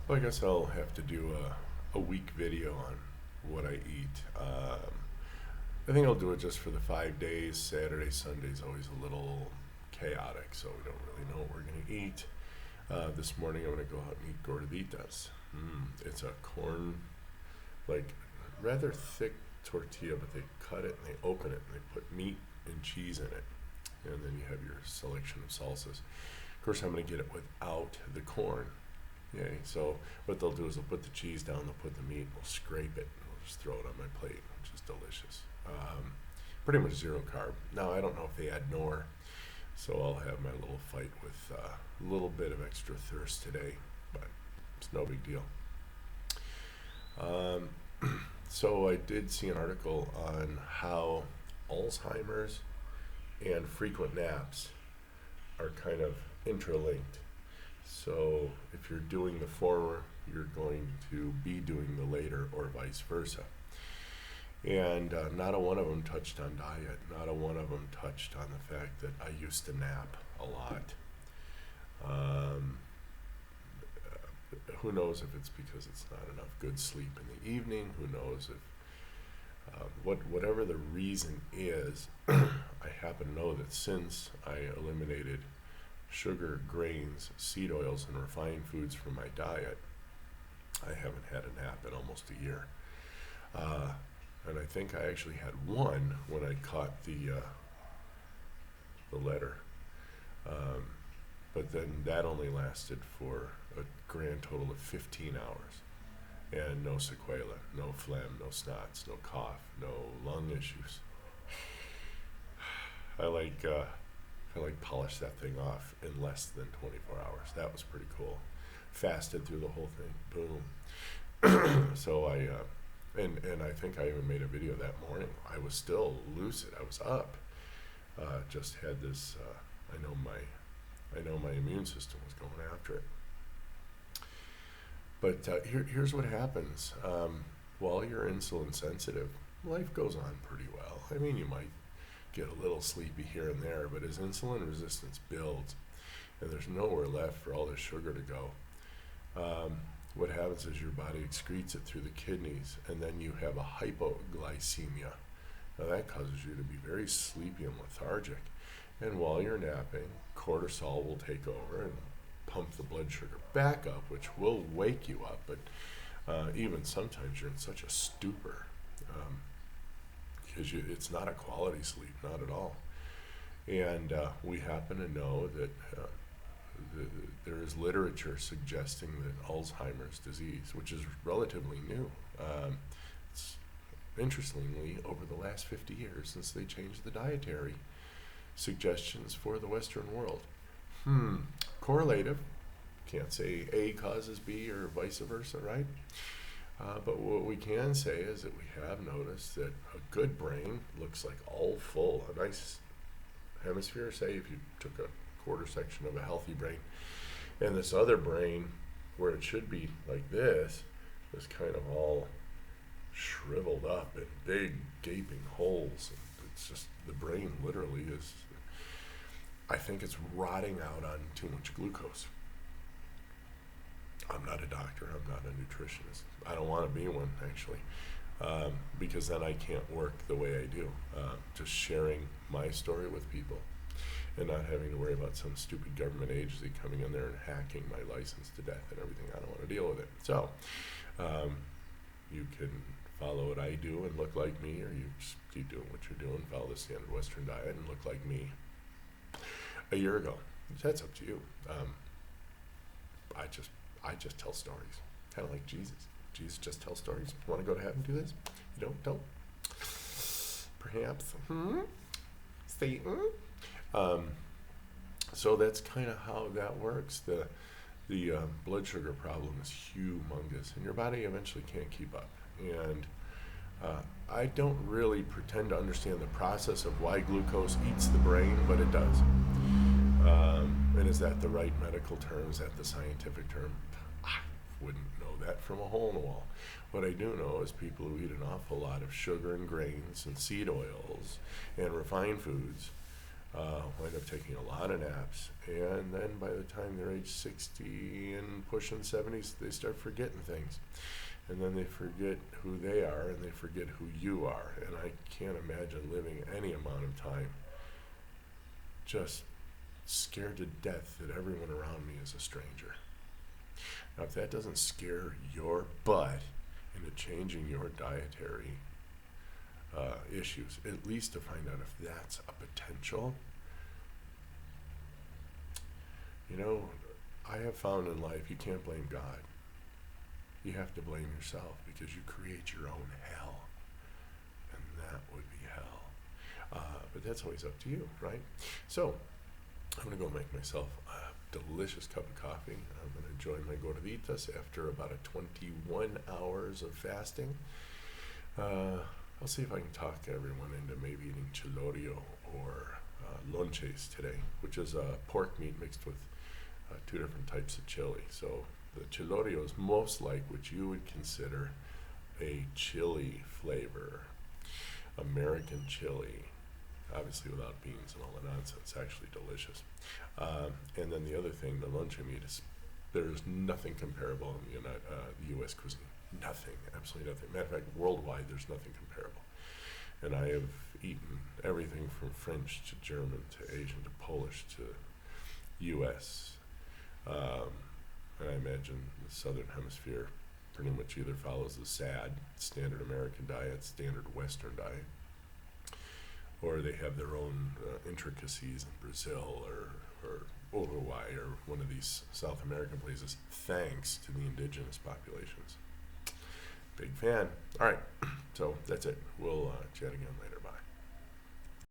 Well, I guess I'll have to do a week video on what I eat. I think I'll do it just for the 5 days. Saturday, Sunday's always a little chaotic, so we don't really know what we're going to eat. This morning I'm going to go out and eat gorditas. It's a corn, like rather thick tortilla, but they cut it and they open it and they put meat and cheese in it. And then you have your selection of salsas. Of course, I'm going to get it without the corn. Yay. So what they'll do is they'll put the cheese down, they'll put the meat, they'll scrape it, and they'll just throw it on my plate, which is delicious. Pretty much zero carb. Now, I don't know if they add nor, so I'll have my little fight with a little bit of extra thirst today, but it's no big deal. Um, so I did see an article on how Alzheimer's and frequent naps are kind of interlinked. So if you're doing the former, you're going to be doing the later, or vice versa. And not a one of them touched on diet. Not a one of them touched on the fact that I used to nap a lot. Um, who knows if it's because it's not enough good sleep in the evening? Who knows if whatever the reason is? I happen to know that since I eliminated sugar, grains, seed oils, and refined foods from my diet, I haven't had a nap in almost a year. And I think I actually had one when I caught the letter. But then that only lasted for a grand total of 15 hours. And no sequela, no phlegm, no snots, no cough, no lung issues. I polished that thing off in less than 24 hours. That was pretty cool. Fasted through the whole thing. Boom. So and I think I even made a video that morning. I was still lucid. I was up. Just had this. I know my immune system was going after it. But here's what happens. While you're insulin sensitive, life goes on pretty well. I mean, you might get a little sleepy here and there, but as insulin resistance builds and there's nowhere left for all this sugar to go, what happens is your body excretes it through the kidneys, and then you have a hypoglycemia. Now that causes you to be very sleepy and lethargic. And while you're napping, cortisol will take over and pump the blood sugar back up, which will wake you up, but even sometimes you're in such a stupor. Because it's not a quality sleep, not at all. And we happen to know that there is literature suggesting that Alzheimer's disease, which is relatively new, it's interestingly over the last 50 years since they changed the dietary suggestions for the Western world. Correlative. Can't say A causes B or vice versa, right? But what we can say is that we have noticed that a good brain looks like all full, a nice hemisphere, say if you took a quarter section of a healthy brain, and this other brain, where it should be like this, is kind of all shriveled up and big gaping holes. It's just, the brain literally is, I think it's rotting out on too much glucose. I'm not a doctor, I'm not a nutritionist. I don't want to be one, actually, because then I can't work the way I do. Just sharing my story with people and not having to worry about some stupid government agency coming in there and hacking my license to death and everything. I don't want to deal with it. So you can follow what I do and look like me, or you just keep doing what you're doing, follow the standard Western diet and look like me a year ago. That's up to you. I just tell stories, kind of like Jesus. Jesus just tells stories. You want to go to heaven? Do this. You don't. Perhaps. Satan. So that's kind of how that works. The blood sugar problem is humongous, and your body eventually can't keep up. And I don't really pretend to understand the process of why glucose eats the brain, but it does. And is that the right medical term? Is that the scientific term? I wouldn't know that from a hole in the wall. What I do know is people who eat an awful lot of sugar and grains and seed oils and refined foods wind up taking a lot of naps, and then by the time they're age 60 and pushing 70s, they start forgetting things. And then they forget who they are, and they forget who you are. And I can't imagine living any amount of time just scared to death that everyone around me is a stranger. Now, if that doesn't scare your butt into changing your dietary issues, at least to find out if that's a potential. You know, I have found in life you can't blame God. You have to blame yourself, because you create your own hell, and that would be hell. But that's always up to you, right? So I'm going to go make myself a delicious cup of coffee. I'm going to join my gorditas after about a 21 hours of fasting. I'll see if I can talk everyone into maybe eating chilorio or lonches today, which is pork meat mixed with 2 different types of chili. So the chilorio is most like what you would consider a chili flavor, American chili, obviously without beans and all the nonsense, actually delicious. And then the other thing, the lonche meat, is there's nothing comparable in the U.S. cuisine. Nothing, absolutely nothing. Matter of fact, worldwide, there's nothing comparable. And I have eaten everything from French to German to Asian to Polish to U.S. And I imagine the Southern Hemisphere pretty much either follows the SAD, standard American diet, standard Western diet, or they have their own intricacies in Brazil or Uruguay or one of these South American places, thanks to the indigenous populations. Big fan. All right, so that's it. We'll chat again later.